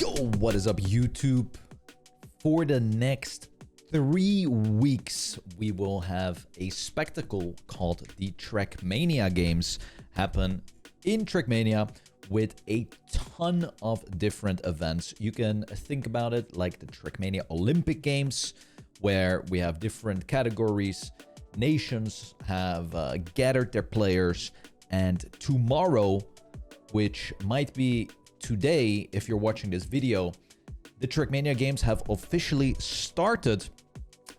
Yo, what is up, YouTube? For the next 3 weeks, we will have a spectacle called the Trackmania games happen in Trackmania with a ton of different events. You can think about it like the Trackmania Olympic Games, where we have different categories. Nations have gathered their players, and tomorrow, which might be today if you're watching this video, the Trackmania games have officially started,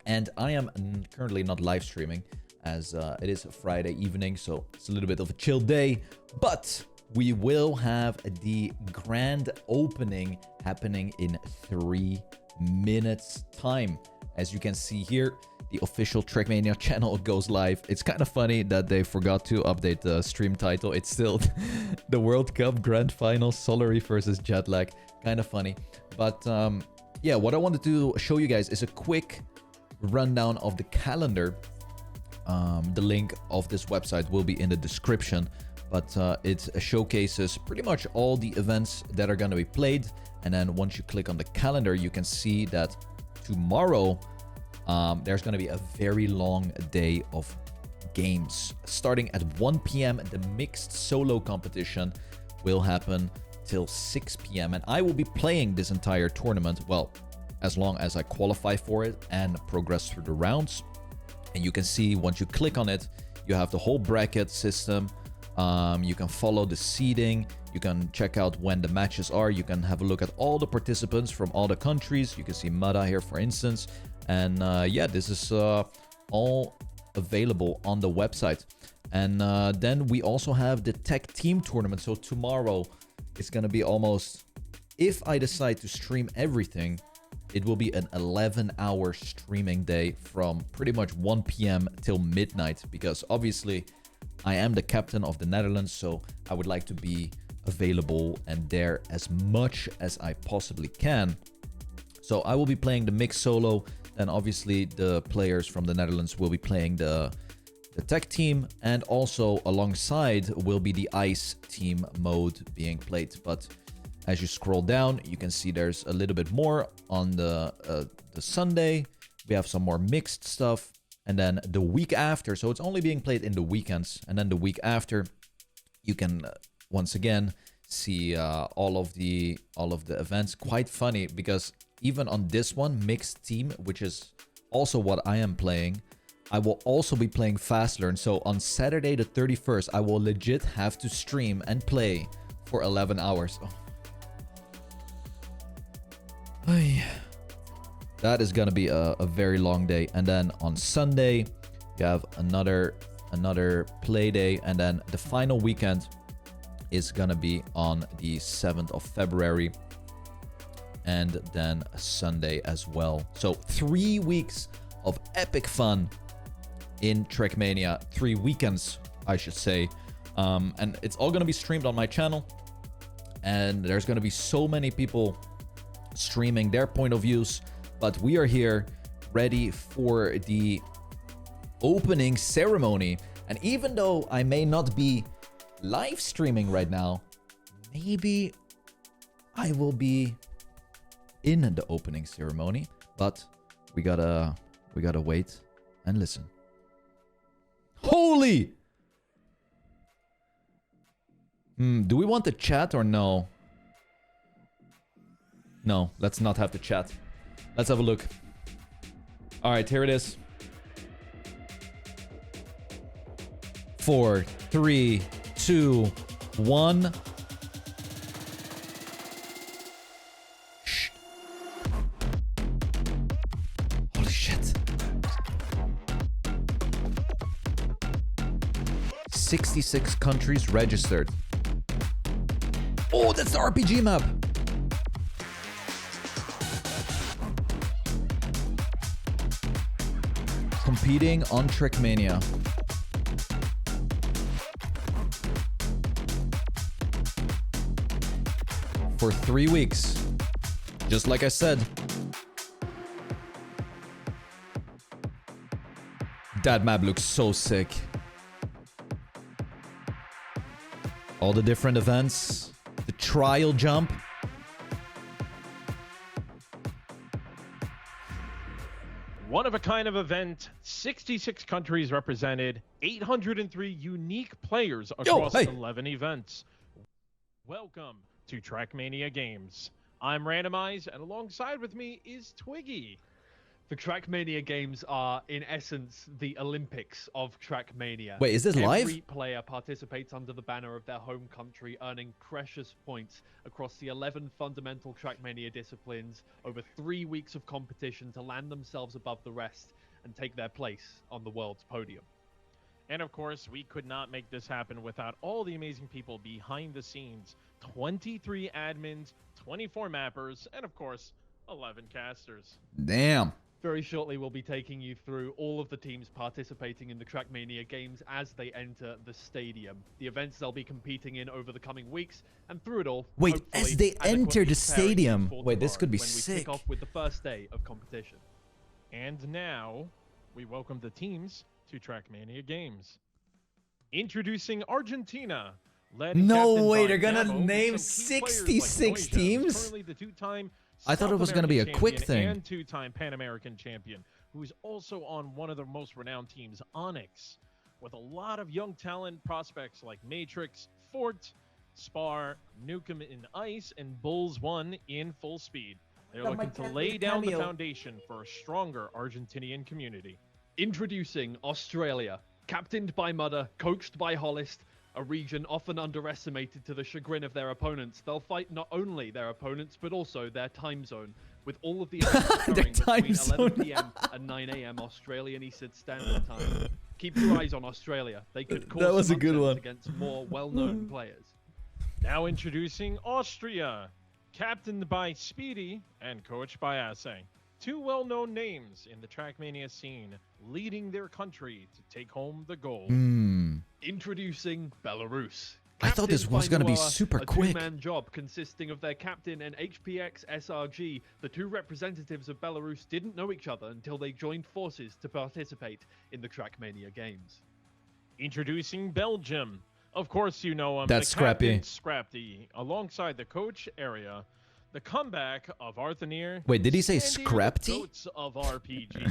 and I am currently not live streaming as it is a Friday evening, so it's a little bit of a chill day, but we will have the grand opening happening in 3 minutes time. As you can see here, the official Trackmania channel goes live. It's kind of funny that they forgot to update the stream title. It's still the World Cup Grand Final, Solary versus Jetlag. Kind of funny. But yeah, what I wanted to show you guys is a quick rundown of the calendar. The link of this website will be in the description. But it showcases pretty much all the events that are going to be played. And then once you click on the calendar, you can see that tomorrow there's going to be a very long day of games. Starting at 1 p.m, the mixed solo competition will happen till 6 p.m. And I will be playing this entire tournament, well, as long as I qualify for it and progress through the rounds. And you can see once you click on it, you have the whole bracket system. You can follow the seeding. You can check out when the matches are. You can have a look at all the participants from all the countries. You can see Mada here, for instance. And yeah, this is all available on the website. And then we also have the tech team tournament. So tomorrow it's going to be almost, if I decide to stream everything, it will be an 11-hour streaming day from pretty much 1 p.m. till midnight. Because obviously I am the captain of the Netherlands, so I would like to be available and there as much as I possibly can. So I will be playing the mixed solo, and obviously the players from the Netherlands will be playing the tech team, and also alongside will be the ice team mode being played. But as you scroll down, you can see there's a little bit more on the Sunday. We have some more mixed stuff. And then the week after, so it's only being played in the weekends. And then the week after, you can once again see all of the events. Quite funny, because even on this one, mixed team, which is also what I am playing, I will also be playing Fast Learn. So on Saturday the 31st, I will legit have to stream and play for 11 hours. Oh. That is gonna be a very long day. And then on Sunday, you have another play day, and then the final weekend is gonna be on the 7th of February, and then Sunday as well. So 3 weeks of epic fun in Trackmania, 3 weekends, I should say. And it's all gonna be streamed on my channel, and there's gonna be so many people streaming their point of views. But we are here ready for the opening ceremony. And even though I may not be live streaming right now, maybe I will be in the opening ceremony. But we gotta wait and listen. Holy! Do we want the chat or no? No, let's not have the chat. Let's have a look. All right, here it is. 4, 3, 2, 1. Shh. Holy shit. 66 countries registered. Oh, that's the RPG map. Competing on Trackmania. For 3 weeks. Just like I said. That map looks so sick. All the different events. The trial jump. One of a kind of event, 66 countries represented, 803 unique players across 11 events. Welcome to Trackmania Games. I'm Randomize, and alongside with me is Twiggy. The Trackmania games are, in essence, the Olympics of Trackmania. Wait, is this live? Every player participates under the banner of their home country, earning precious points across the 11 fundamental Trackmania disciplines over 3 weeks of competition to land themselves above the rest and take their place on the world's podium. And of course, we could not make this happen without all the amazing people behind the scenes. 23 admins, 24 mappers, and of course, 11 casters. Damn. Very shortly, we'll be taking you through all of the teams participating in the Trackmania games as they enter the stadium, the events they'll be competing in over the coming weeks, and through it all. Wait, as they enter the stadium. Wait, this could be when sick. We kick off with the first day of competition. And now, we welcome the teams to Trackmania Games. Introducing Argentina. No way, they're gonna name 66 teams? Currently the two-time I thought it was going to be a quick thing. And two-time Pan American champion, who is also on one of the most renowned teams, Onyx, with a lot of young talent prospects like Matrix, Fort, Spar, Nukem in Ice, and Bulls 1 in full speed. They're looking to lay down the foundation for a stronger Argentinian community. Introducing Australia, captained by Mudder, coached by Hollis, a region often underestimated to the chagrin of their opponents. They'll fight not only their opponents, but also their time zone, with all of the events occurring between 11 p.m. and 9 a.m. Australian Eastern Standard Time. Keep your eyes on Australia. They could cause that was a good one against more well-known players. Now introducing Austria, captained by Speedy and coached by Assay. Two well-known names in the Trackmania scene, leading their country to take home the gold. Introducing Belarus. I thought this was going to be super quick. A two-man job consisting of their captain and HPX SRG. The two representatives of Belarus didn't know each other until they joined forces to participate in the Trackmania games. Introducing Belgium. Of course you know him. That's Scrappy. Scrappy, alongside the coach area. The comeback of Arthur. Wait, did he say Scrappy? Goats of RPG.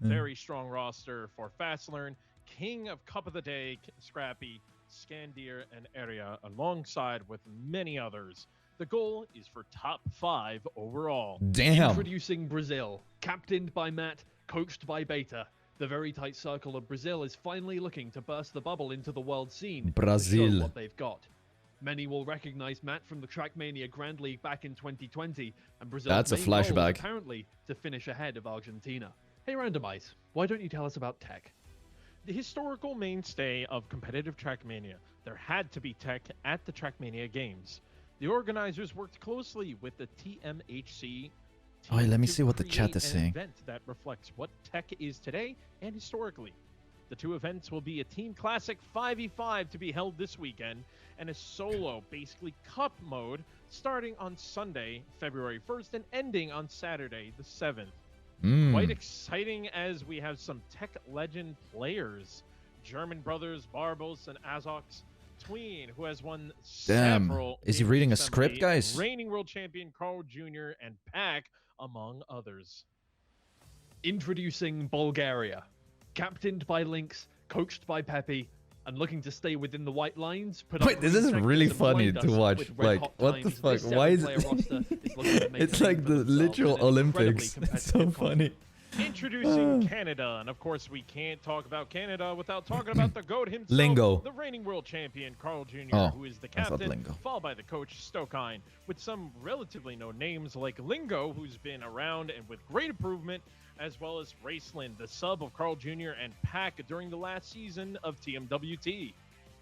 Very strong roster for Fast Learn. King of Cup of the Day, Scrappy, Scandir, and Area, alongside with many others. The goal is for top 5 overall. Damn. Introducing Brazil, captained by Matt, coached by Beta. The very tight circle of Brazil is finally looking to burst the bubble into the world scene. Brazil. To show what they've got. Many will recognize Matt from the Trackmania Grand League back in 2020, and Brazil's That's a main goal is flashback. apparently to finish ahead of Argentina. Hey Randomize, why don't you tell us about tech? The historical mainstay of competitive Trackmania, there had to be tech at the Trackmania Games. The organizers worked closely with the TMHC. Oh, let me see what the chat is saying. Event that reflects what tech is today and historically. The two events will be a Team Classic 5v5 to be held this weekend, and a solo, basically cup mode, starting on Sunday, February 1st, and ending on Saturday, the 7th. Quite exciting as we have some tech legend players. German brothers Barbos and Azox. Tween, who has won several... Is he reading a script, guys? Reigning world champion Carl Jr. and Pac, among others. Introducing Bulgaria. Captained by Lynx, coached by Pepe, and looking to stay within the white lines. Wait, this is really funny to watch. Like, what the fuck? Why is it? It's like the literal Olympics. It's so funny. Introducing Canada, and of course we can't talk about Canada without talking about the GOAT himself, Lingo. The reigning world champion Carl Jr., who is the I thought captain, Lingo. followed by the coach Stokine, with some relatively known names like Lingo, who's been around and with great improvement, as well as Raceland, the sub of Carl Jr. and Pac during the last season of TMWT.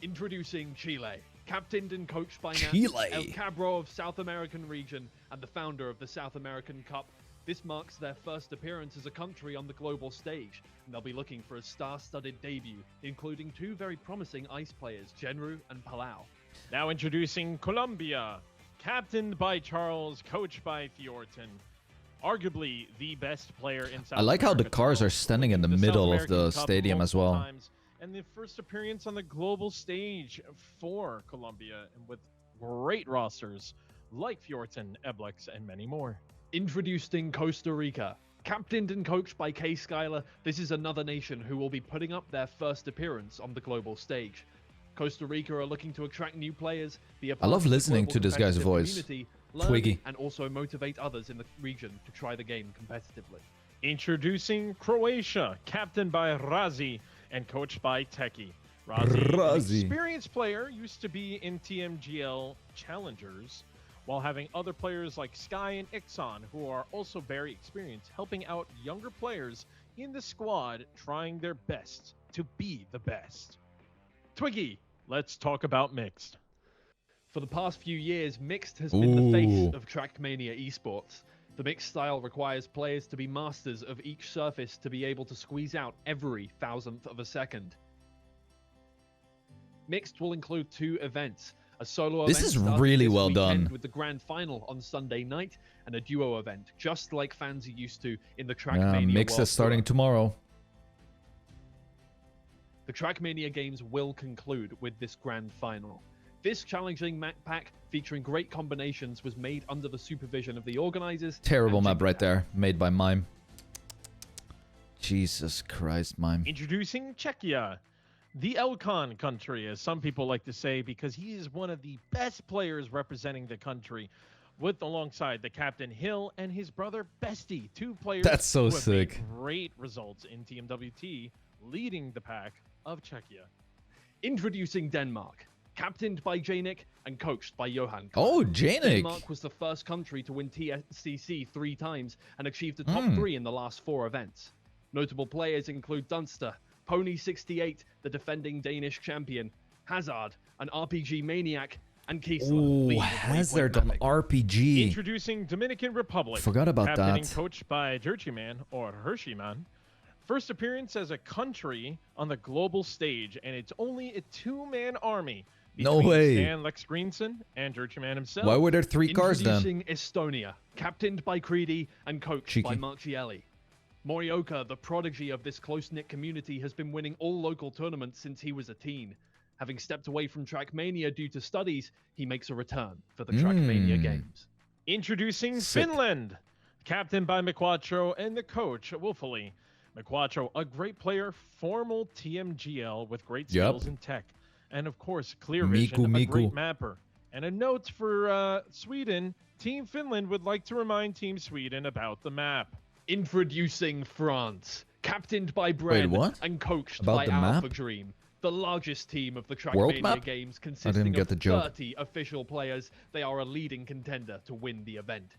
Introducing Chile, captained and coached by Nat, Chile. El Cabro of South American region, and the founder of the South American Cup. This marks their first appearance as a country on the global stage, and they'll be looking for a star-studded debut, including two very promising ice players, Genru and Palau. Now introducing Colombia, captained by Charles, coached by Fiorton. Arguably the best player in South I like how the America cars tomorrow, are standing in the winning middle South of the American Cup stadium as multiple well. times, and the first appearance on the global stage for Colombia, and with great rosters like Fiorton, Eblex, and many more. Introducing Costa Rica, Captained and coached by K Skyler, this is another nation who will be putting up their first appearance on the global stage. Costa Rica are looking to attract new players, be a part I love of the listening global to this guy's competitive voice. community, learn, Twiggy. and also motivate others in the region to try the game competitively. Introducing Croatia, captained by Razi and coached by Teki. Razi, an experienced player, used to be in TMGL Challengers, while having other players like Sky and Ixon, who are also very experienced, helping out younger players in the squad, trying their best to be the best. Twiggy, let's talk about Mixed. For the past few years, Mixed has been the face of Trackmania esports. The Mixed style requires players to be masters of each surface to be able to squeeze out every thousandth of a second. Mixed will include 2 events. A solo event This is starting really this well weekend done. with the grand final on Sunday night, and a duo event, just like fans are used to in the Trackmania Mixed World is starting Tour. tomorrow. The Trackmania games will conclude with this grand final. This challenging map pack featuring great combinations was made under the supervision of the organizers. Terrible and map right Jigsaw. there, made by Mime. Jesus Christ, Mime. Introducing Czechia, the Elcon country, as some people like to say, because he is one of the best players representing the country, with alongside the captain Hill and his brother Bestie, 2 players That's so who have made sick. great results in TMWT, leading the pack of Czechia. Introducing Denmark, captained by Janik and coached by Johan. Oh, Janik. Denmark was the first country to win TSCC 3 times and achieved the top 3 in the last 4 events. Notable players include Dunster, Pony68, the defending Danish champion, Hazard, an RPG maniac, and Kiesler. Oh, lead with Hazard 3-point on mapping. RPG. Introducing Dominican Republic. Forgot about captain that. and coached by Jerchyman or Hersheyman. First appearance as a country on the global stage, and it's only a 2-man army. No between way. Stan Lex Greenson and Jerchyman himself. Why were there 3 cars then? Introducing Estonia, captained by Creedy and coached Cheeky. by Marchielli. Morioka, the prodigy of this close-knit community, has been winning all local tournaments since he was a teen. Having stepped away from Trackmania due to studies, he makes a return for the Trackmania games. Introducing Sick. Finland, captained by Miquacho and the coach Wolfily. Miquacho, a great player, formal TMGL with great skills in tech, and of course clear vision, a great mapper. And a note for Sweden, Team Finland would like to remind Team Sweden about the map. Introducing France, captained by Bren what? and coached About by the Alpha map? Dream, the largest team of the World Trackmania map? games, I didn't consisting get of the joke. 30 official players. They are a leading contender to win the event.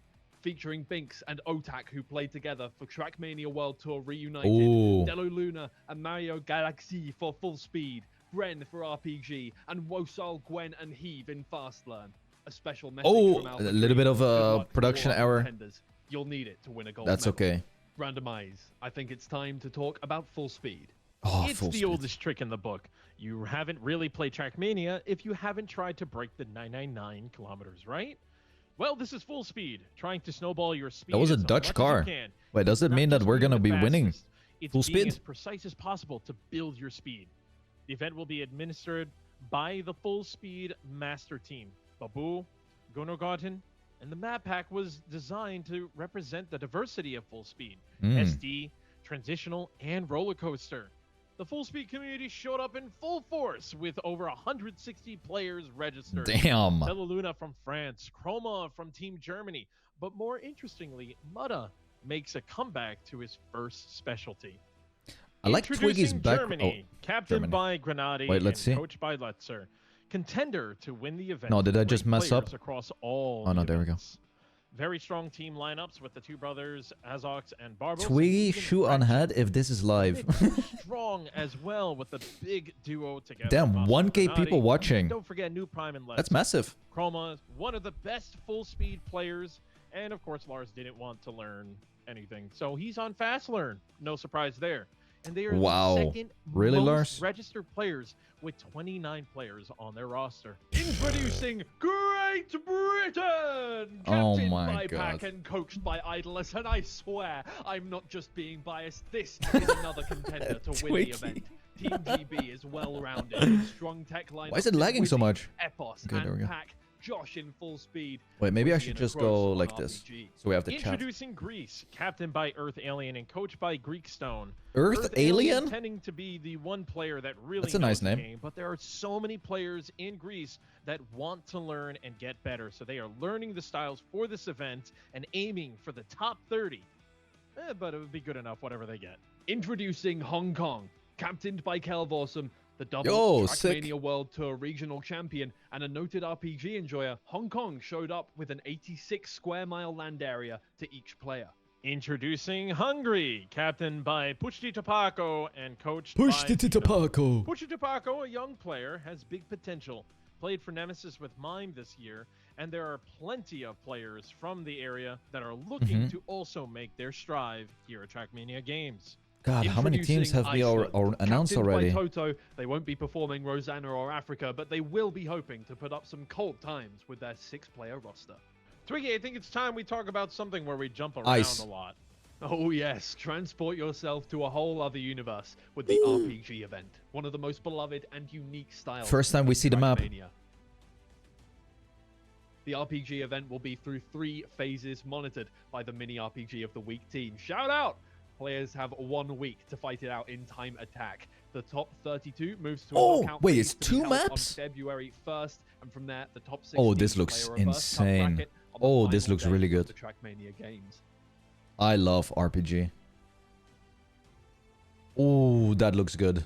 Featuring Binks and Otak, who played together for Trackmania World Tour Reunited, Ooh. Delo Luna and Mario Galaxy for Full Speed, Bren for RPG, and Wosal, Gwen, and Heave in Fast Learn. A special message Oh, from Alpha a little Dream. bit of Good a luck to production all our error. contenders. You'll need it to win a gold That's medal. okay. Randomize. I think it's time to talk about Full Speed. Oh, It's full the speed. oldest trick in the book. You haven't really played Trackmania if you haven't tried to break the 999 kilometers, right? Well, this is Full Speed, trying to snowball your speed. That was a as Dutch much as car. you can. Wait, does it Not mean that just we're being gonna the be winning fastest, it's full being speed? as precise as possible to build your speed. The event will be administered by the Full Speed Master Team, Babu, Gunogarten, and the map pack was designed to represent the diversity of Full Speed, SD, Transitional, and Roller Coaster. The Full Speed community showed up in full force with over 160 players registered. Damn. Bella Luna from France, Chroma from Team Germany, but more interestingly, Mutta makes a comeback to his first specialty. I like Twiggy's Introducing back. Germany, Oh, captained Germany. by Grenadi Wait, let's and see. coached by Letzer. Contender to win the event. No, did I with just great mess up? players across all Oh, no, the there we go. events. Very strong team lineups with the 2 brothers, Azox and Barbos. Twiggy, Even shoot on Ratchet. head if this is live. Strong as well with the big duo together. Damn, Master 1K Grenadi. people watching. Don't forget New Prime and Letzer. That's massive. Chroma is one of the best full speed players, and of course Lars didn't want to learn anything, so he's on fast learn. No surprise there. And they are Wow. the second Really, most Lars? registered players with 29 players on their roster. Introducing Great Britain! Oh Captained my by God. Pack and coached by Idlers, and I swear, I'm not just being biased. This is another contender to win Twiggy. the event. Team GB is well-rounded, with strong tech lineup. Why is it lagging so much? Epos Okay, there we and go. Pack Josh in full speed. Wait, maybe I bringing should in a just gross go on like this, RPG. so we have the chat. Introducing Greece, captained by Earth Alien and coached by Greek Stone. Earth Alien? Tending to be the one player that really That's a nice knows the name. game, but there are so many players in Greece that want to learn and get better. So they are learning the styles for this event and aiming for the top 30. But it would be good enough, whatever they get. Introducing Hong Kong, captained by Kelvorsum, the double Yo, sick. Trackmania World Tour regional champion and a noted RPG enjoyer. Hong Kong showed up with an 86 square mile land area to each player. Introducing Hungary, captained by Pushti Tapako and coached by Tito. Tapako. Pushti Tapako, a young player, has big potential. Played for Nemesis with Mime this year, and there are plenty of players from the area that are looking to also make their strive here at Trackmania Games. God, how many teams have we announced Captained already? by Toto, they won't be performing Rosanna or Africa, but they will be hoping to put up some cold times with their 6-player roster. Twiggy, I think it's time we talk about something where we jump around Ice. a lot. Oh yes, transport yourself to a whole other universe with the RPG event, one of the most beloved and unique styles. First time we see the map. Trackmania. The RPG event will be through 3 phases monitored by the Mini RPG of the Week team. Shout out! Players have 1 week to fight it out in time attack. The top 32 moves to a knockout wait, phase it's to be 2 held on maps? February 1st, and from there, the top 16 Oh, this play looks a reverse cup insane. bracket on the Oh, this final looks day really of good. The Trackmania games. I love RPG. Oh, that looks good.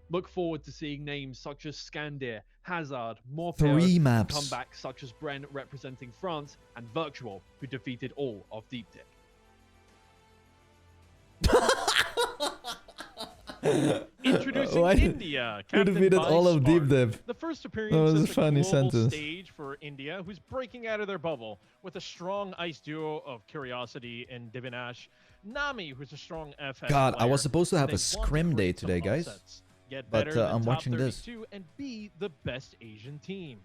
Look forward to seeing names such as Scandir, Hazard, 3 maps. comebacks such as Bren representing France, and Virtual, who defeated all of Deep Dick. Introducing India, captained defeated by all of Deep Spark. Div. The first appearance That was at a the funny global sentence. stage for India, who's breaking out of their bubble with a strong ice duo of Curiosity and Divinash. Nami, who's a strong FS God, I player. was supposed to have They a want scrim day create some today, guys. upsets, get But, better than I'm top watching this. 32 and be the best Asian team.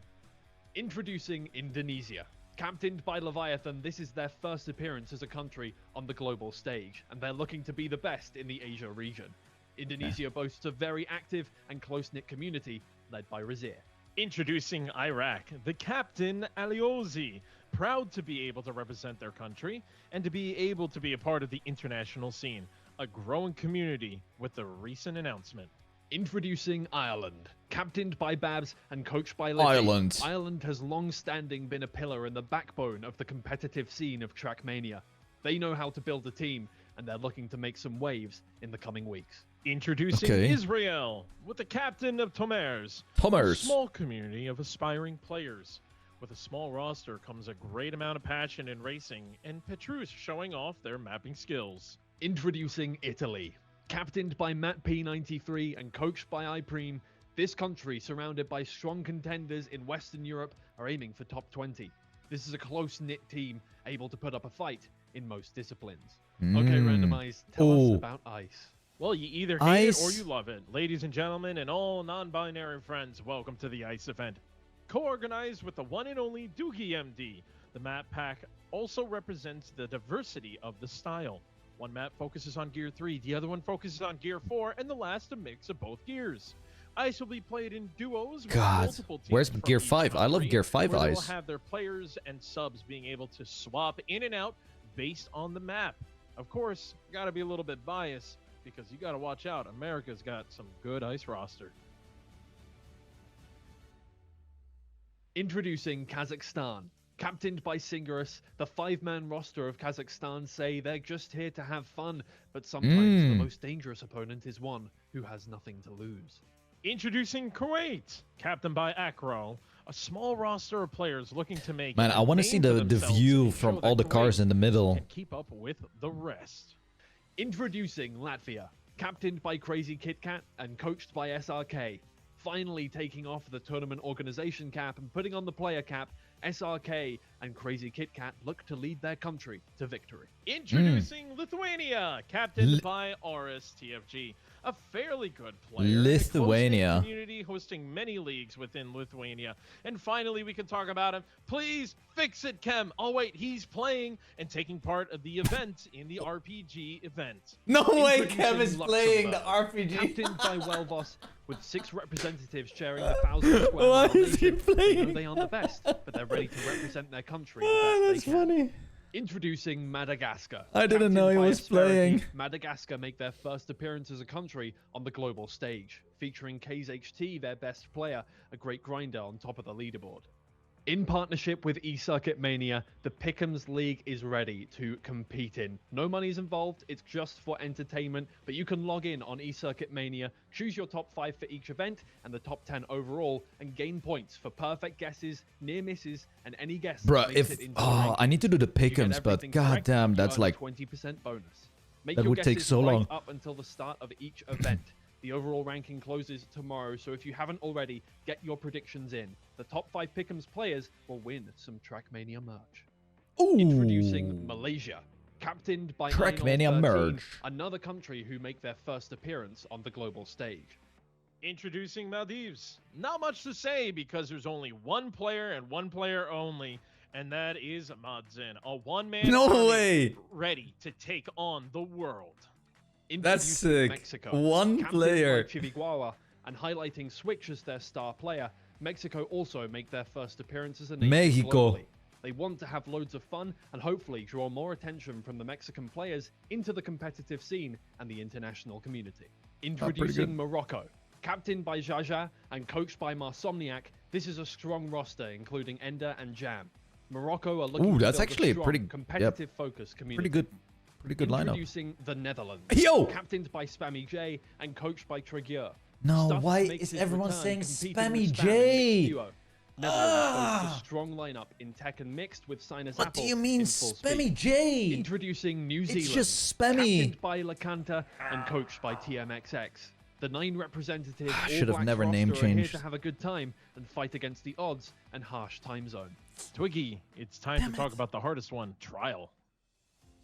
Introducing Indonesia. Captained by Leviathan, this is their first appearance as a country on the global stage, and they're looking to be the best in the Asia region. Indonesia boasts a very active and close-knit community led by Razir. Introducing Iraq, the captain Aliozi, proud to be able to represent their country and to be able to be a part of the international scene, a growing community with the recent announcement. Introducing Ireland. Captained by Babs and coached by Lizzie, Ireland. Ireland has long-standing been a pillar and the backbone of the competitive scene of Trackmania. They know how to build a team, and they're looking to make some waves in the coming weeks. Introducing Okay. Israel, with the captain of Tomers, a Tomers. small community of aspiring players. With a small roster comes a great amount of passion in racing, and Petrus showing off their mapping skills. Introducing Italy. Captained by Matt P93 and coached by iPreem, this country, surrounded by strong contenders in Western Europe, are aiming for top 20. This is a close-knit team, able to put up a fight in most disciplines. Okay, Randomize, tell us about ICE. Well, you either hate it or Ice. you love it. Ladies and gentlemen, and all non-binary friends, welcome to the ICE event. Co-organized with the one and only Doogie MD, the map pack also represents the diversity of the style. One map focuses on Gear 3, the other one focuses on Gear 4, and the last a mix of both gears. ICE will be played in duos with God, multiple teams where's from Gear each 5? I love country, Gear 5 where they will ICE. have their players and subs being able to swap in and out based on the map. Of course, you gotta be a little bit biased because you gotta watch out. America's got some good ICE roster. Introducing Kazakhstan. Captained by Singarus, the 5-man roster of Kazakhstan say they're just here to have fun, but sometimes the most dangerous opponent is one who has nothing to lose. Introducing Kuwait, captained by Acro, a small roster of players looking to make Man, I want to see the view from all the cars in the middle. and keep up with the rest. Introducing Latvia. Captained by Crazy Kit Kat and coached by SRK. Finally taking off the tournament organization cap and putting on the player cap, SRK and Crazy Kit Kat look to lead their country to victory. Introducing Lithuania, captained by Oris TFG, a fairly good player. and a close-knit Lithuania. community hosting many leagues within Lithuania. And finally, we can talk about him. Please fix it, Kem. Oh, wait, he's playing and taking part of the event in the RPG event. No way, Introducing Kev is playing the Luxembourg, RPG. Captained by Welvos, with 6 representatives sharing the 1,000 square Why mile is he nation. They know playing? they aren't the best, but they're ready to represent their country the Oh, best that's they can. funny. Introducing Madagascar. I didn't know he Captained by was Asperity, playing. Madagascar make their first appearance as a country on the global stage, featuring KZHT, their best player, a great grinder on top of the leaderboard. In partnership with eCircuit Mania, the Pick'ems League is ready to compete in. No money's involved, it's just for entertainment, but you can log in on eCircuit Mania, choose your top 5 for each event and the top 10 overall, and gain points for perfect guesses, near misses, and any guess Bruh, that makes if it into the I ranking. need to do the If you get pick'ems, but everything correct, goddamn, you that's earn a like 20% bonus. Make that your would take guesses so right long. up until the start of each event. The overall ranking closes tomorrow, so if you haven't already, get your predictions in. The top 5 Pick'ems players will win some Trackmania merch. Introducing Ooh. Malaysia, captained by Trackmania Ainul 13, merch. another country who make their first appearance on the global stage. Introducing Maldives. Not much to say because there's only one player and one player only, and that is Madzin, a one-man No army way. ready to take on the world. That's Introducing sick. Mexico, One captained player. by Chihuahua, and highlighting Switch as their star player, Mexico also make their first appearance as a nation Mexico. globally. They want to have loads of fun and hopefully draw more attention from the Mexican players into the competitive scene and the international community. Introducing good. Morocco. Captained by Jaja and coached by Marsomniak, this is a strong roster including Ender and Jam. Morocco are looking Ooh, to that's build actually a strong, pretty- yep. competitive focused community. Pretty good lineup. Introducing the Netherlands. Yo! Captained by Spammiej and coached by Treguier. No, Stuff why makes is his everyone return saying competing with Spammiej? Spam in mixed duo. Netherlands boasts Ah! a strong lineup in Tekken mixed with Sinus What Apple do you mean in full Spammy speed. J? Introducing New Zealand. It's just Spammy. Captained by Lacanta and coached by TMXX. The 9 representatives I all should have Blacks never roster name are here changed. to have a good time and fight against the odds and harsh time zone. Twiggy, it's time to talk about the hardest one, Trial.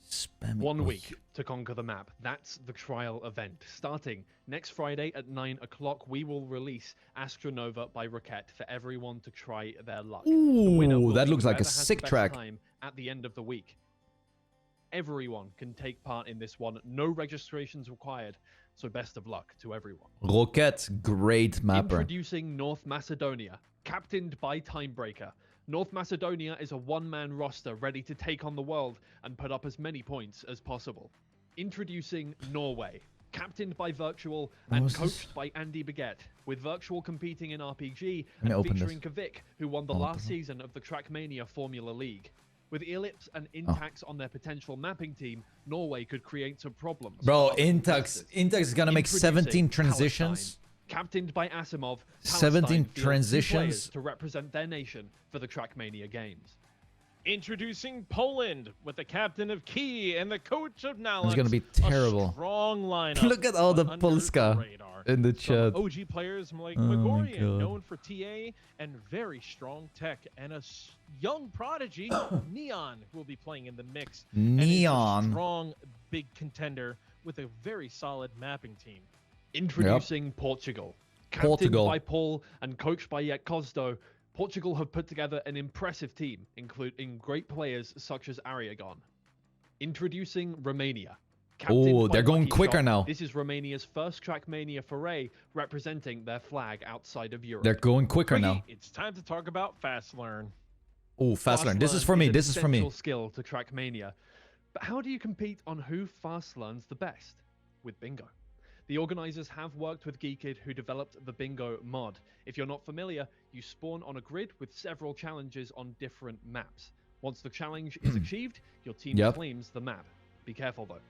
Spammy. 1 week to conquer the map. That's the trial event. Starting next Friday at 9 o'clock, we will release Astronova by Rocket for everyone to try their luck. The winner Ooh, will that be looks like a whoever has the sick best track. time at the end of the week. Everyone can take part in this one. No registrations required. So best of luck to everyone. Rocket, great mapper. Introducing North Macedonia, captained by Timebreaker. North Macedonia is a one-man roster ready to take on the world and put up as many points as possible. Introducing Norway, captained by Virtual and was coached this? by Andy Baguette, with Virtual competing in RPG Let me and open featuring this. Kavik, who won the I'll last open it. season of the Trackmania Formula League. With Ellipse and Oh. Intax on their potential mapping team, Norway could create some problems. Bro, for other Intax competitors. is gonna make 17 Introducing transitions. Palestine, captained by Asimov. 17 Palestine fields 2 transitions. players to represent their nation for the Trackmania games. Introducing Poland with the captain of Key and the coach of Nalex. gonna be A terrible. strong lineup. Look at all but the under Polska radar. in the Some chat. OG players like Oh my Megorian, God. known for TA and very strong tech, and a young prodigy, Neon, who will be playing in the mix. And is a Neon. strong, big contender with a very solid mapping team. Introducing Portugal. Captained Portugal. by Paul and coached by Yet Cosdo, Portugal have put together an impressive team, including great players such as Ariagon. Introducing Romania. Captained Oh, by they're going Lucky quicker Shot, now. This is Romania's first Trackmania foray, representing their flag outside of Europe. They're going quicker now. Twiggy, it's time to talk about Fast Learn. Oh, fast learn. This is Learn for me. an This is for me. essential skill to Trackmania. But how do you compete on who fast learns the best? With bingo. The organizers have worked with Geekid, who developed the bingo mod. If you're not familiar, you spawn on a grid with several challenges on different maps. Once the challenge is achieved, your team Yep. claims the map. Be careful though.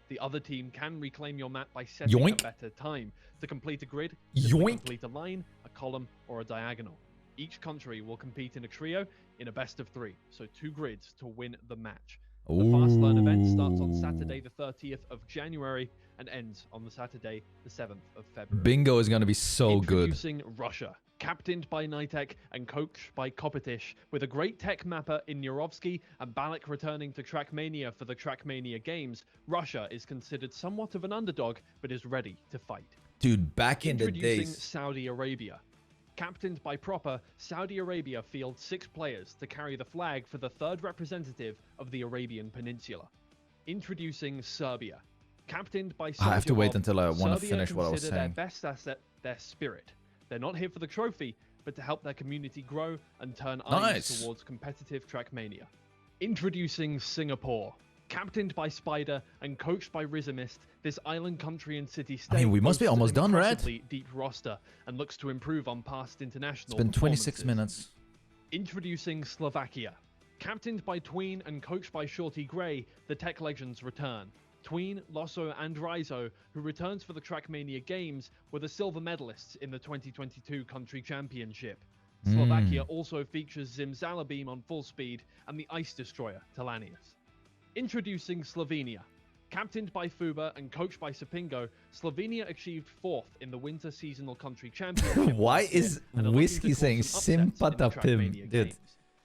The other team can reclaim your map by setting Yoink. a better time. To complete a grid, Yoink. simply complete a line, a column, or a diagonal. Each country will compete in a trio in a best of 3, so 2 grids to win the match. The Fast Learn event starts on Saturday the 30th of January and ends on the Saturday the 7th of February. Bingo is gonna be so good. Introducing Russia, Captained by Nitek and coached by Kopitish, with a great tech mapper in Nurovsky and Balak returning to Trackmania for the Trackmania games, Russia is considered somewhat of an underdog, but is ready to fight. Dude, back in the Introducing days. Saudi Arabia. Captained by Proper, Saudi Arabia fields 6 players to carry the flag for the 3rd representative of the Arabian Peninsula. Introducing Serbia. Captained by I have to wait Sojavov, until I want to Serbia finish what I was consider saying. Their best asset, their spirit. They're not here for the trophy, but to help their community grow and turn eyes towards competitive Trackmania. Introducing Singapore. Captained by Spider and coached by Rizomist, this island country and city-state. I mean, we must be boasts almost an done, right? impressively deep roster and looks to improve on past international. It's been 26 performances. minutes. Introducing Slovakia. Captained by Tween and coached by Shorty Gray, the tech legends return. Tween, Losso, and Rizo, who returns for the Trackmania Games, were the silver medalists in the 2022 Country Championship. Slovakia also features Zim Zalabeam on full speed and the Ice Destroyer, Talanius. Introducing Slovenia. Captained by Fuba and coached by Sapingo, Slovenia achieved 4th in the Winter Seasonal Country Championship. Why is and are looking to Whiskey cause saying some upsets in the Sympatapim? Trackmania Dude, Games.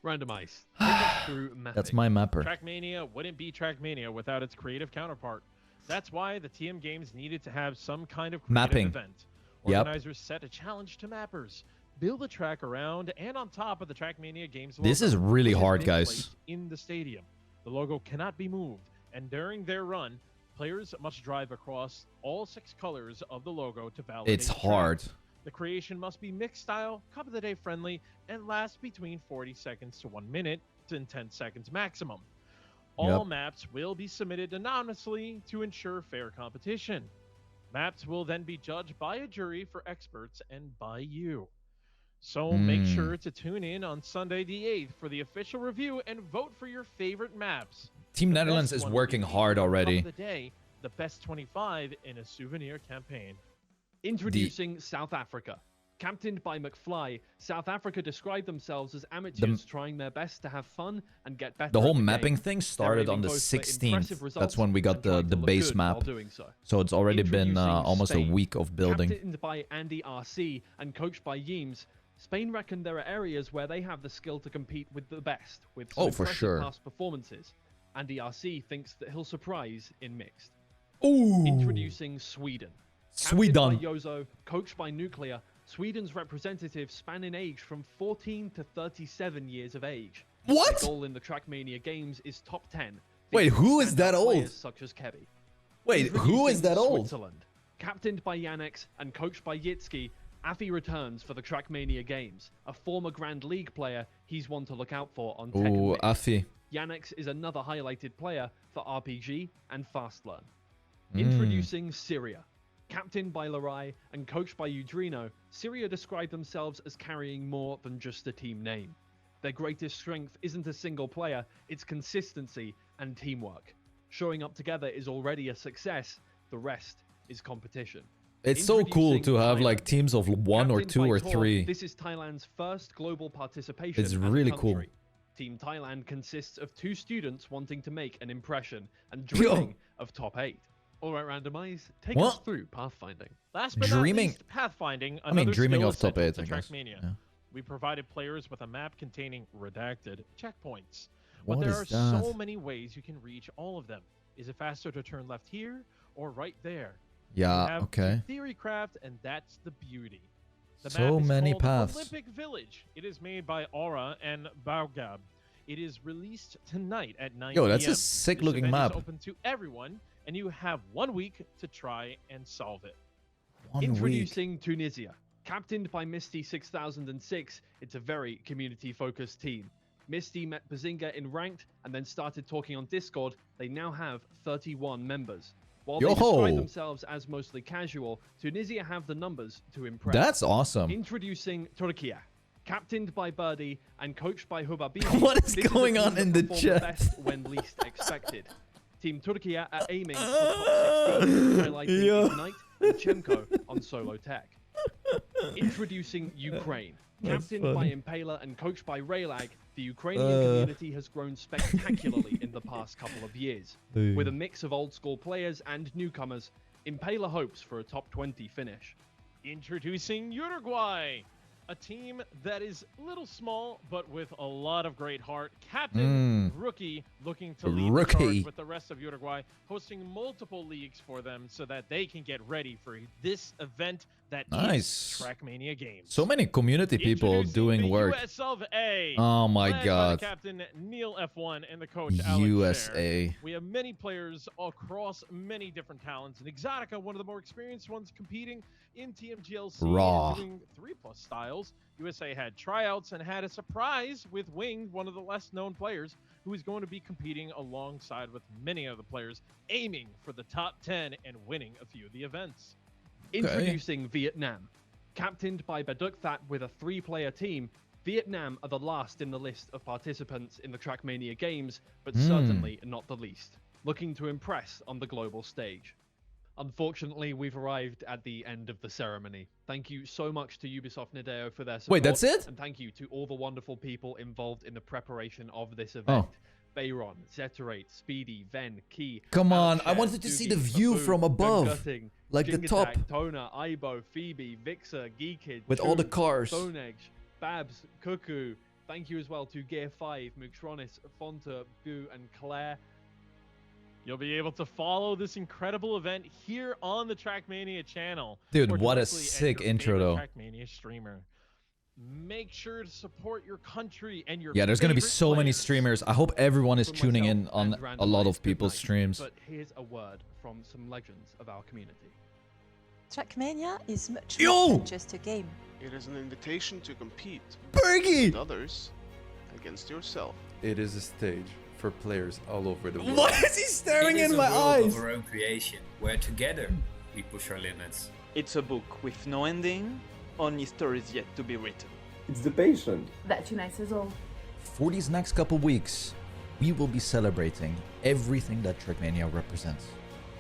Randomize. Take us through mapping. that's my mapper. Trackmania wouldn't be Trackmania without its creative counterpart. That's why the TM Games needed to have some kind of creative Mapping. event. Yep. Organizers set a challenge to mappers. Build a track around and on top of the Trackmania Games This logo, is really which hard, been guys. placed in the stadium. The logo cannot be moved, and during their run, players must drive across all 6 colors of the logo to validate It's the track. hard. The creation must be mixed style, cup of the day friendly, and last between 40 seconds to 1 minute and 10 seconds maximum. All maps will be submitted anonymously to ensure fair competition. Maps will then be judged by a jury for experts and by you. So make sure to tune in on Sunday the 8th for the official review and vote for your favorite maps. Team The Netherlands best is one will working be hard the cup already. of the day, the best 25 in a souvenir campaign. Introducing South Africa. Captained by McFly, South Africa describe themselves as amateurs trying their best to have fun and get better. The whole at mapping game. thing They're started on aiming the both for 16th. impressive results That's when we got and trying the to look base good map. while doing so. So it's already been Introducing almost a Spain. week of building. Captained by Andy RC and coached by Yeems, Spain reckon there are areas where they have the skill to compete with the best, with some Oh, for impressive sure. past performances. Andy RC thinks that he'll surprise in mixed. Ooh, Introducing Sweden. Sweden. Captained by Yozo, coached by Nuclear, Sweden's representatives span in age from 14 to 37 years of age. What? Their goal in the Trackmania Games is top 10. Wait, featuring who is that standout old? players Such as Kebby. Wait, who is Introducing that old? Switzerland. Captained by Yannex and coached by Yitski, Afi returns for the Trackmania Games. A former Grand League player, he's one to look out for on Tekken Ooh, Mix. Afi. Yannex is another highlighted player for RPG and Fastlearn. Hmm. Introducing Syria. Captained by Larai and coached by Udrino, Syria describe themselves as carrying more than just a team name. Their greatest strength isn't a single player, it's consistency and teamwork. Showing up together is already a success, the rest is competition. It's so cool to Introducing have Thailand. like teams of 1 or Captained 2 by or Tor, 3. This is Thailand's first global participation It's as a really cool. country. Team Thailand consists of 2 students wanting to make an impression and dreaming of top 8. All right, Randomize, take us What? through pathfinding. Last but Dreaming- not least, pathfinding. I mean, another dreaming skill of top essential 8, to I guess. Trackmania. Yeah. We provided players with a map containing redacted checkpoints. What But there is are that? so many ways you can reach all of them. Is it faster to turn left here or right there? Yeah, You have okay. Theorycraft, and that's the beauty. The So map is many called paths. Olympic Village. It is made by Aura and Baugab. It is released tonight at 9 Yo, that's a PM. sick This looking event map. is open to everyone, and you have 1 week to try and solve it. 1 week. Introducing Tunisia. Captained by Misty 6006, it's a very community-focused team. Misty met Bazinga in ranked and then started talking on Discord. They now have 31 members. While they Yo-ho! describe themselves as mostly casual, Tunisia have the numbers to impress. That's awesome. Introducing Turkey. Captained by Birdie and coached by Hubabi. What is this a going team on that in the perform chat? best when least expected. Team Turkey are aiming for top 16, highlighting Yeah. Ignite and Chemko on solo tech. Introducing Ukraine. That's Captained by funny. Impaler and coached by Raylag, the Ukrainian community has grown spectacularly in the past couple of years. With a mix of old school players and newcomers, Impaler hopes for a top 20 finish. Introducing Uruguay. A team that is a little small, but with a lot of great heart. Captain Rookie looking to lead the charge with the rest of Uruguay, hosting multiple leagues for them so that they can get ready for this event that is Trackmania Games. So many community people doing work. US of A. Oh my led god. by the captain Neil F1 and the coach Alex USA. Scher. We have many players across many different talents. And Exotica, one of the more experienced ones competing in TMGLC, Raw. doing 3+ styles. USA had tryouts and had a surprise with Wing, one of the less known players, who is going to be competing alongside with many other players, aiming for the top 10 and winning a few of the events. Introducing Vietnam. Captained by Baduk That with a 3-player team, Vietnam are the last in the list of participants in the Trackmania Games, but certainly not the least, looking to impress on the global stage. Unfortunately, we've arrived at the end of the ceremony. Thank you so much to Ubisoft Nadeo for their support. Wait, that's it? And thank you to all the wonderful people involved in the preparation of this event. Bayron, Zeterate, Speedy, Ven, Key. Come on, I Alsher, wanted to see the Doogie, view Baboon, from above. Gutting, Like the top. Jingatak, Tona, Ibo, Phoebe, Vixer, Geekid, With all the cars. Stonedge, Babs, Cuckoo. Thank you as well to Gear 5, Muxronis, Fonta, Boo, and Claire. You'll be able to follow this incredible event here on the Trackmania channel. Dude, or what a directly at sick your intro, though. favorite Trackmania streamer. Make sure to support your country and your Yeah, there's gonna be favorite so many players. streamers. I hope everyone is From tuning myself in on and a lot Randomize, of people's good night. streams. But here's a word from some legends of our community. Trackmania is much Yo! more than just a game. It is an invitation to compete Bergie! with others against yourself. It is a stage for players all over the world. Why is he staring It is in a my world eyes? of our own creation, where together we push our limits. It's a book with no ending, only stories yet to be written. It's the patient. That unites us all. For these next couple weeks, we will be celebrating everything that Trackmania represents.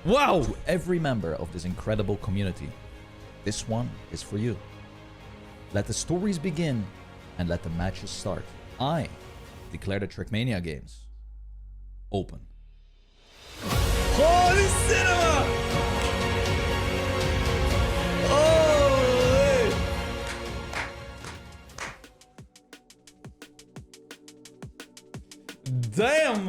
Wow! To every member of this incredible community, this one is for you. Let the stories begin and let the matches start. I declare the Trackmania Games open. Holy cinema! Holy! Damn!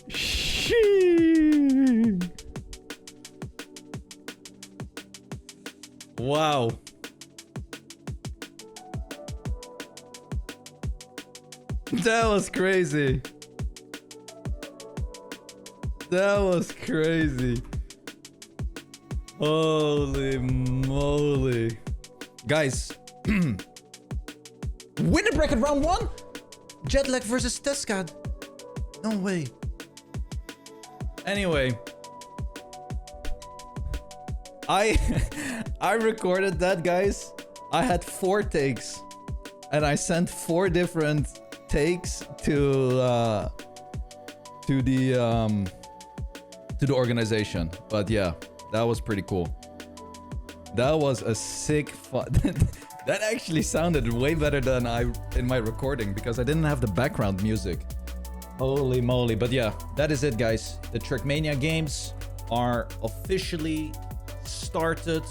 Sheesh. Wow. That was crazy. That was crazy. Holy moly. Guys. Winner bracket round 1? Jetlag versus Teskad. No way. Anyway. I recorded that, guys. I had 4 takes. And I sent 4 different takes to the organization. But yeah, that was pretty cool. That was a sick fun. That actually sounded way better than in my recording because I didn't have the background music. Holy moly. But yeah, that is it, guys. The Trackmania Games are officially started.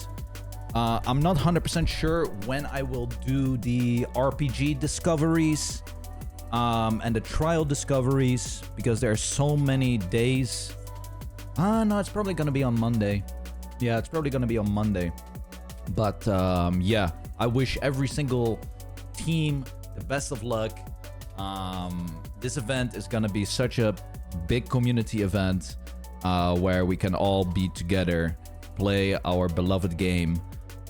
I'm not 100% sure when I will do the RPG discoveries and the trial discoveries because there are so many days. No, it's probably gonna be on Monday. Yeah, it's probably gonna be on Monday. But yeah, I wish every single team the best of luck. This event is gonna be such a big community event where we can all be together, play our beloved game,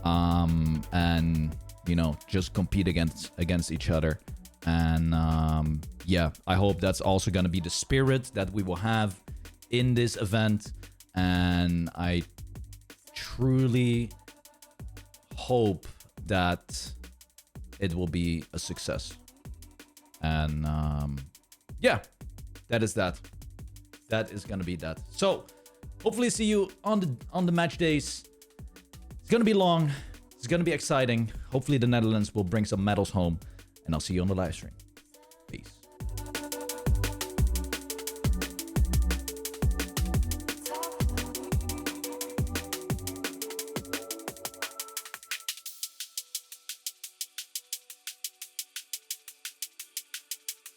and you know, just compete against each other. And yeah, I hope that's also gonna be the spirit that we will have in this event. And I truly hope that it will be a success. And yeah, that is that. That is gonna be that. So hopefully see you on the match days. It's gonna be long. It's gonna be exciting. Hopefully the Netherlands will bring some medals home. And I'll see you on the live stream. Peace.